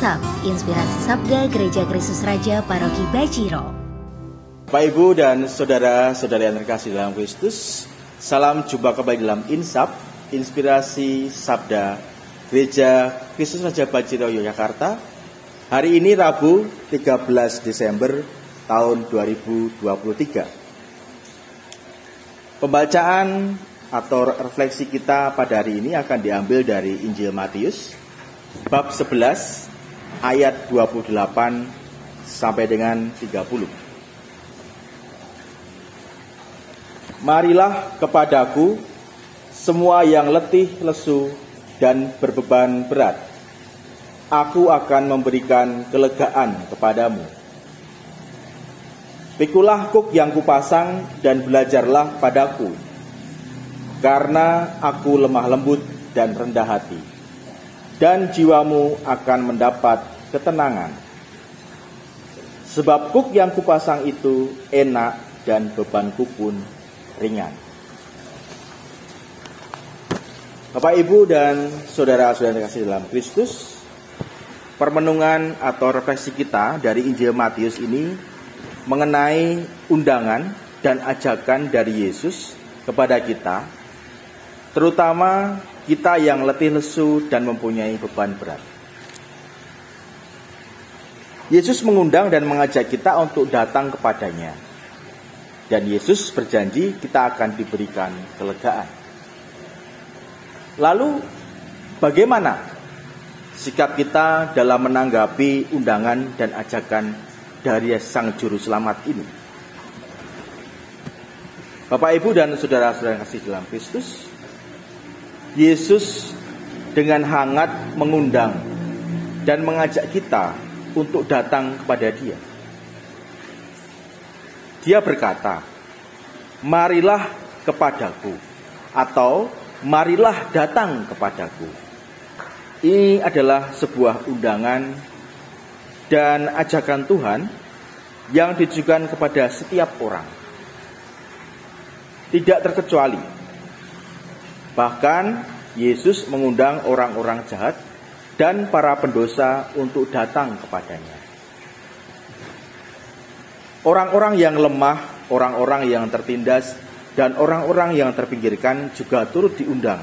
Insap, Inspirasi Sabda Gereja Kristus Raja Paroki Baciro. Bapak Ibu dan saudara-saudari yang terkasih dalam Kristus, salam jumpa kembali dalam Insap, Inspirasi Sabda Gereja Kristus Raja Baciro Yogyakarta. Hari ini Rabu 13 Desember tahun 2023. Pembacaan atau refleksi kita pada hari ini akan diambil dari Injil Matius bab 11 ayat 28 sampai dengan 30. Marilah kepadaku semua yang letih, lesu, dan berbeban berat. Aku akan memberikan kelegaan kepadamu. Pikulah kuk yang kupasang dan belajarlah padaku, karena aku lemah lembut dan rendah hati, dan jiwamu akan mendapat ketenangan. Sebab kuk yang kupasang itu enak dan bebanku pun ringan. Bapak, Ibu, dan saudara-saudara yang terkasih dalam Kristus, permenungan atau refleksi kita dari Injil Matius ini mengenai undangan dan ajakan dari Yesus kepada kita, terutama kita yang letih lesu dan mempunyai beban berat. Yesus mengundang dan mengajak kita untuk datang kepadanya. Dan Yesus berjanji kita akan diberikan kelegaan. Lalu bagaimana sikap kita dalam menanggapi undangan dan ajakan dari Sang Juru Selamat ini? Bapak, Ibu, dan saudara-saudara yang kasih dalam Kristus, Yesus dengan hangat mengundang dan mengajak kita untuk datang kepada Dia. Dia berkata, "Marilah kepadaku," atau "Marilah datang kepadaku." Ini adalah sebuah undangan dan ajakan Tuhan yang ditujukan kepada setiap orang, tidak terkecuali. Bahkan Yesus mengundang orang-orang jahat dan para pendosa untuk datang kepadanya. Orang-orang yang lemah, orang-orang yang tertindas, dan orang-orang yang terpinggirkan juga turut diundang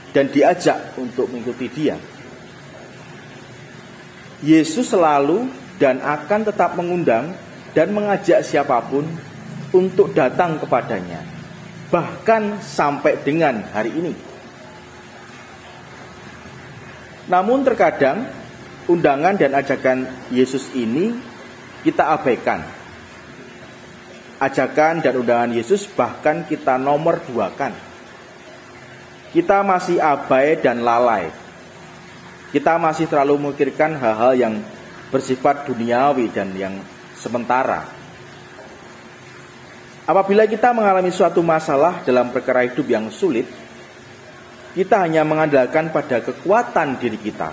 dan diajak untuk mengikuti Dia. Yesus selalu dan akan tetap mengundang dan mengajak siapapun untuk datang kepadanya, bahkan sampai dengan hari ini. Namun terkadang undangan dan ajakan Yesus ini kita abaikan. Ajakan dan undangan Yesus bahkan kita nomor duakan. Kita masih abai dan lalai. Kita masih terlalu memikirkan hal-hal yang bersifat duniawi dan yang sementara. Apabila kita mengalami suatu masalah dalam perkara hidup yang sulit, kita hanya mengandalkan pada kekuatan diri kita.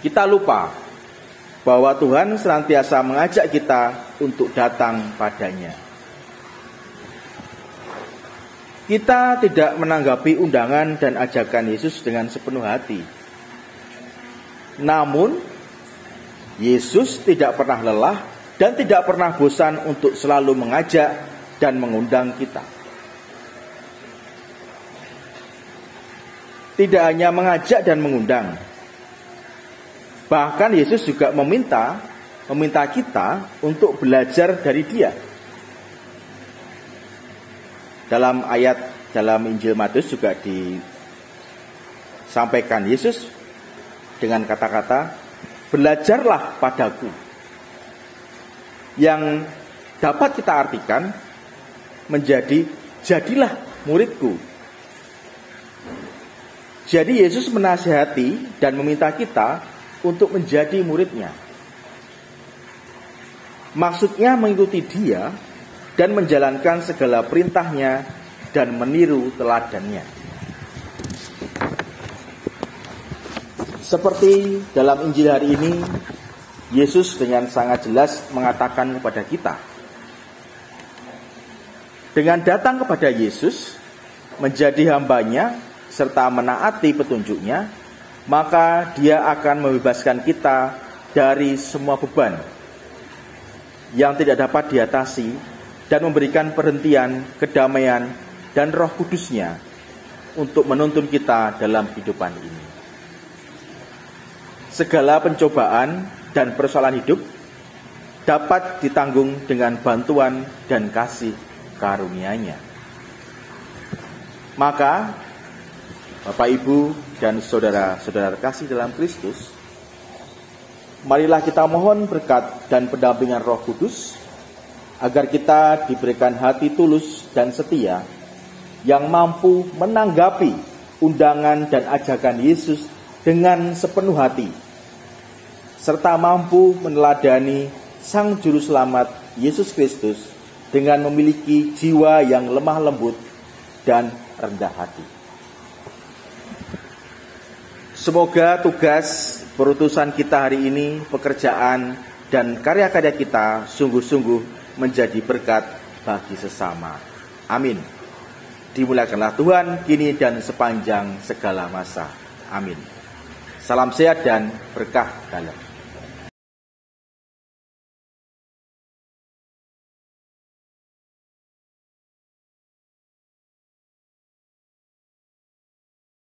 Kita lupa bahwa Tuhan senantiasa mengajak kita untuk datang padanya. Kita tidak menanggapi undangan dan ajakan Yesus dengan sepenuh hati. Namun, Yesus tidak pernah lelah dan tidak pernah bosan untuk selalu mengajak dan mengundang kita. Tidak hanya mengajak dan mengundang, bahkan Yesus juga meminta kita untuk belajar dari Dia. Dalam Injil Matius juga disampaikan Yesus dengan kata-kata, "Belajarlah padaku," yang dapat kita artikan menjadi "jadilah muridku." Jadi Yesus menasihati dan meminta kita untuk menjadi muridnya. Maksudnya mengikuti Dia dan menjalankan segala perintahnya dan meniru teladannya. Seperti dalam Injil hari ini, Yesus dengan sangat jelas mengatakan kepada kita, dengan datang kepada Yesus, menjadi hambanya, serta menaati petunjuknya, maka Dia akan membebaskan kita dari semua beban yang tidak dapat diatasi dan memberikan perhentian, kedamaian, dan Roh Kudus-Nya untuk menuntun kita dalam kehidupan ini. Segala pencobaan dan persoalan hidup dapat ditanggung dengan bantuan dan kasih karunia-Nya. Maka, Bapak, Ibu, dan saudara-saudara kasih dalam Kristus, marilah kita mohon berkat dan pendampingan Roh Kudus, agar kita diberikan hati tulus dan setia, yang mampu menanggapi undangan dan ajakan Yesus dengan sepenuh hati, serta mampu meneladani Sang Juru Selamat Yesus Kristus dengan memiliki jiwa yang lemah lembut dan rendah hati. Semoga tugas perutusan kita hari ini, pekerjaan dan karya-karya kita sungguh-sungguh menjadi berkat bagi sesama. Amin. Dimuliakanlah Tuhan kini dan sepanjang segala masa. Amin. Salam sehat dan berkah dalam.